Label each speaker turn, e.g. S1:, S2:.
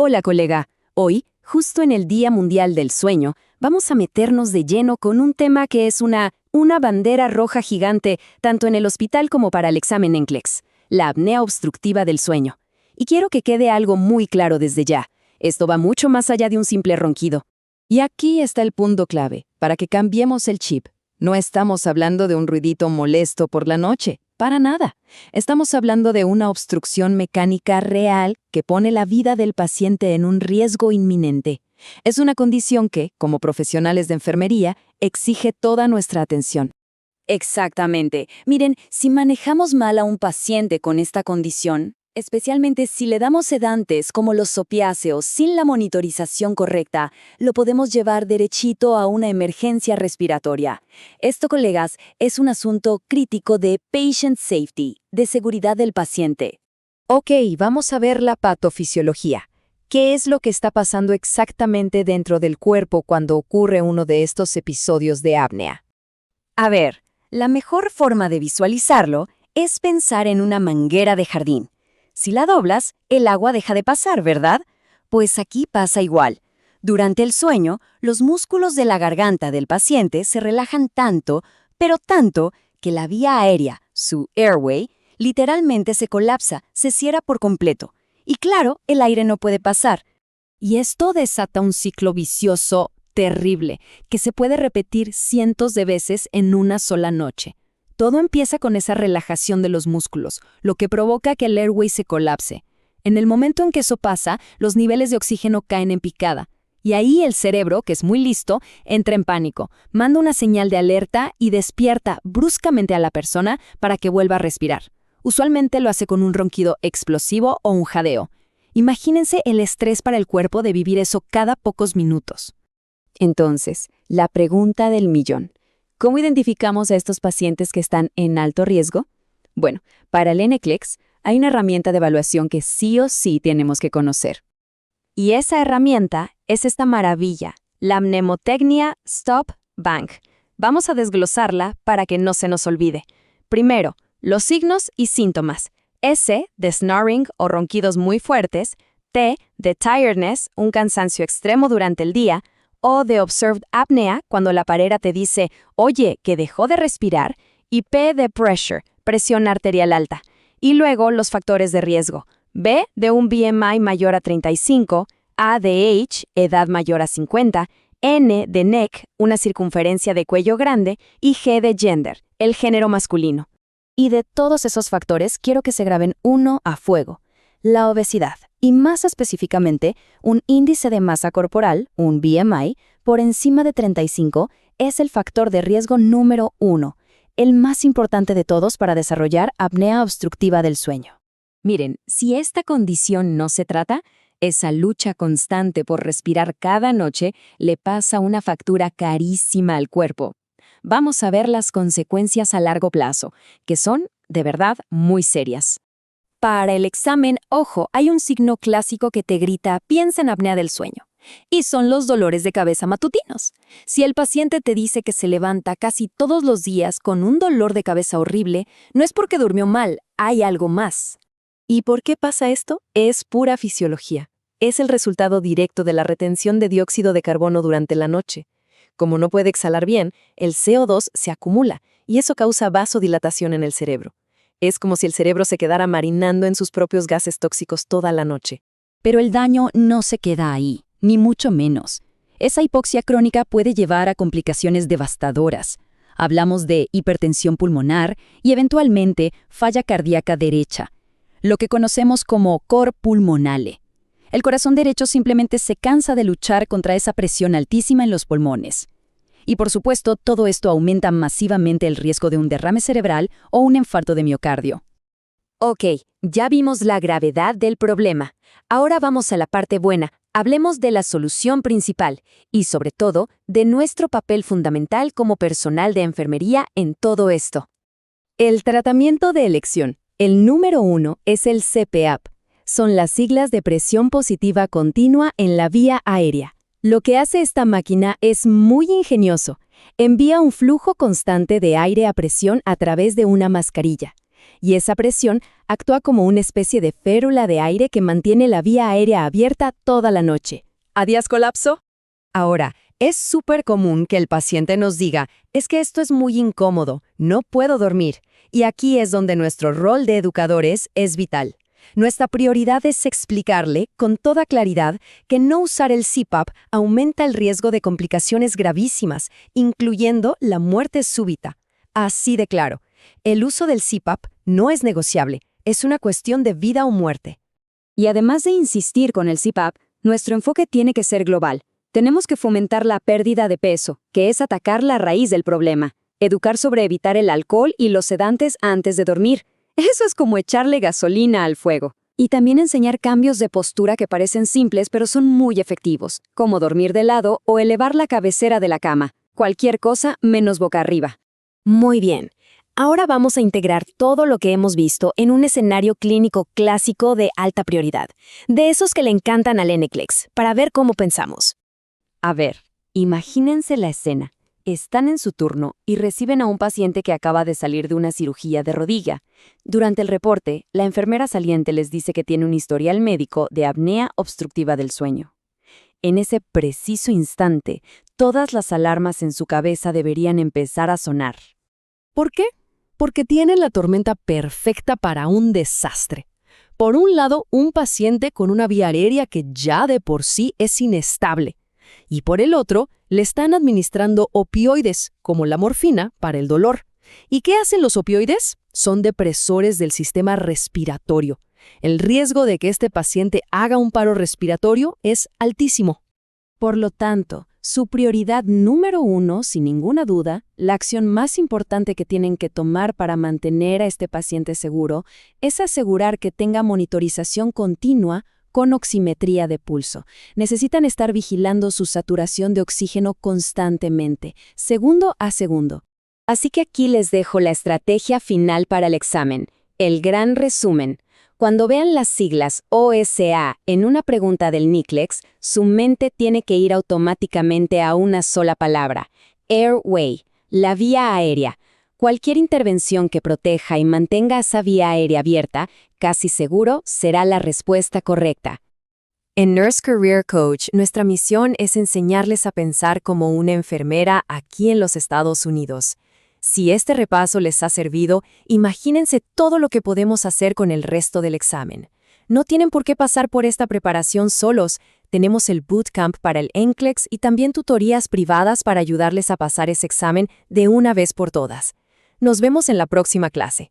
S1: Hola, colega. Hoy, justo en el Día Mundial del Sueño, vamos a meternos de lleno con un tema que es una bandera roja gigante tanto en el hospital como para el examen NCLEX, la apnea obstructiva del sueño. Y quiero que quede algo muy claro desde ya. Esto va mucho más allá de un simple ronquido.
S2: Y aquí está el punto clave, para que cambiemos el chip. No estamos hablando de un ruidito molesto por la noche, para nada. Estamos hablando de una obstrucción mecánica real que pone la vida del paciente en un riesgo inminente. Es una condición que, como profesionales de enfermería, exige toda nuestra atención.
S1: Exactamente. Miren, si manejamos mal a un paciente con esta condición, especialmente si le damos sedantes como los opiáceos sin la monitorización correcta, lo podemos llevar derechito a una emergencia respiratoria. Esto, colegas, es un asunto crítico de patient safety, de seguridad del paciente.
S2: Ok, vamos a ver la patofisiología. ¿Qué es lo que está pasando exactamente dentro del cuerpo cuando ocurre uno de estos episodios de apnea?
S1: A ver, la mejor forma de visualizarlo es pensar en una manguera de jardín. Si la doblas, el agua deja de pasar, ¿verdad? Pues aquí pasa igual. Durante el sueño, los músculos de la garganta del paciente se relajan tanto, pero tanto, que la vía aérea, su airway, literalmente se colapsa, se cierra por completo. Y claro, el aire no puede pasar. Y esto desata un ciclo vicioso terrible, que se puede repetir cientos de veces en una sola noche. Todo empieza con esa relajación de los músculos, lo que provoca que el airway se colapse. En el momento en que eso pasa, los niveles de oxígeno caen en picada. Y ahí el cerebro, que es muy listo, entra en pánico, manda una señal de alerta y despierta bruscamente a la persona para que vuelva a respirar. Usualmente lo hace con un ronquido explosivo o un jadeo. Imagínense el estrés para el cuerpo de vivir eso cada pocos minutos.
S2: Entonces, la pregunta del millón. ¿Cómo identificamos a estos pacientes que están en alto riesgo? Bueno, para el NCLEX hay una herramienta de evaluación que sí o sí tenemos que conocer.
S1: Y esa herramienta es esta maravilla, la Mnemotecnia Stop Bang. Vamos a desglosarla para que no se nos olvide. Primero, los signos y síntomas. S de snoring o ronquidos muy fuertes, T de tiredness, un cansancio extremo durante el día, o de observed apnea, cuando la parera te dice, oye, que dejó de respirar, y P de pressure, presión arterial alta. Y luego los factores de riesgo. B de un BMI mayor a 35, A de age, edad mayor a 50, N de neck, una circunferencia de cuello grande, y G de gender, el género masculino. Y de todos esos factores quiero que se graben uno a fuego. La obesidad, y más específicamente, un índice de masa corporal, un BMI, por encima de 35, es el factor de riesgo número 1, el más importante de todos para desarrollar apnea obstructiva del sueño. Miren, si esta condición no se trata, esa lucha constante por respirar cada noche le pasa una factura carísima al cuerpo. Vamos a ver las consecuencias a largo plazo, que son, de verdad, muy serias. Para el examen, ojo, hay un signo clásico que te grita, piensa en apnea del sueño. Y son los dolores de cabeza matutinos. Si el paciente te dice que se levanta casi todos los días con un dolor de cabeza horrible, no es porque durmió mal, hay algo más.
S2: ¿Y por qué pasa esto? Es pura fisiología. Es el resultado directo de la retención de dióxido de carbono durante la noche. Como no puede exhalar bien, el CO2 se acumula y eso causa vasodilatación en el cerebro. Es como si el cerebro se quedara marinando en sus propios gases tóxicos toda la noche.
S1: Pero el daño no se queda ahí, ni mucho menos. Esa hipoxia crónica puede llevar a complicaciones devastadoras. Hablamos de hipertensión pulmonar y eventualmente falla cardíaca derecha, lo que conocemos como cor pulmonale. El corazón derecho simplemente se cansa de luchar contra esa presión altísima en los pulmones. Y por supuesto, todo esto aumenta masivamente el riesgo de un derrame cerebral o un infarto de miocardio. Ok, ya vimos la gravedad del problema. Ahora vamos a la parte buena. Hablemos de la solución principal y, sobre todo, de nuestro papel fundamental como personal de enfermería en todo esto. El tratamiento de elección. El número 1 es el CPAP. Son las siglas de presión positiva continua en la vía aérea. Lo que hace esta máquina es muy ingenioso. Envía un flujo constante de aire a presión a través de una mascarilla. y esa presión actúa como una especie de férula de aire que mantiene la vía aérea abierta toda la noche. ¿Adiós colapso? Ahora, es súper común que el paciente nos diga, es que esto es muy incómodo, no puedo dormir. Y aquí es donde nuestro rol de educadores es vital. Nuestra prioridad es explicarle con toda claridad que no usar el CPAP aumenta el riesgo de complicaciones gravísimas, incluyendo la muerte súbita. Así de claro, el uso del CPAP no es negociable, es una cuestión de vida o muerte.
S2: Y además de insistir con el CPAP, nuestro enfoque tiene que ser global. Tenemos que fomentar la pérdida de peso, que es atacar la raíz del problema. Educar sobre evitar el alcohol y los sedantes antes de dormir. Eso es como echarle gasolina al fuego. Y también enseñar cambios de postura que parecen simples pero son muy efectivos, como dormir de lado o elevar la cabecera de la cama. Cualquier cosa menos boca arriba.
S1: Muy bien. Ahora vamos a integrar todo lo que hemos visto en un escenario clínico clásico de alta prioridad, de esos que le encantan al NCLEX, para ver cómo pensamos.
S2: A ver, imagínense la escena. Están en su turno y reciben a un paciente que acaba de salir de una cirugía de rodilla. Durante el reporte, la enfermera saliente les dice que tiene un historial médico de apnea obstructiva del sueño. En ese preciso instante, todas las alarmas en su cabeza deberían empezar a sonar.
S1: ¿Por qué? Porque tienen la tormenta perfecta para un desastre. Por un lado, un paciente con una vía aérea que ya de por sí es inestable. Y por el otro, le están administrando opioides, como la morfina, para el dolor. ¿Y qué hacen los opioides? Son depresores del sistema respiratorio. El riesgo de que este paciente haga un paro respiratorio es altísimo. Por lo tanto, su prioridad número 1, sin ninguna duda, la acción más importante que tienen que tomar para mantener a este paciente seguro, es asegurar que tenga monitorización continua con oximetría de pulso. Necesitan estar vigilando su saturación de oxígeno constantemente, segundo a segundo.
S2: Así que aquí les dejo la estrategia final para el examen, el gran resumen. Cuando vean las siglas OSA en una pregunta del NCLEX, su mente tiene que ir automáticamente a una sola palabra, airway, la vía aérea. Cualquier intervención que proteja y mantenga esa vía aérea abierta, casi seguro, será la respuesta correcta.
S1: En Nurse Career Coach, nuestra misión es enseñarles a pensar como una enfermera aquí en los Estados Unidos. Si este repaso les ha servido, imagínense todo lo que podemos hacer con el resto del examen. No tienen por qué pasar por esta preparación solos. Tenemos el bootcamp para el NCLEX y también tutorías privadas para ayudarles a pasar ese examen de una vez por todas. Nos vemos en la próxima clase.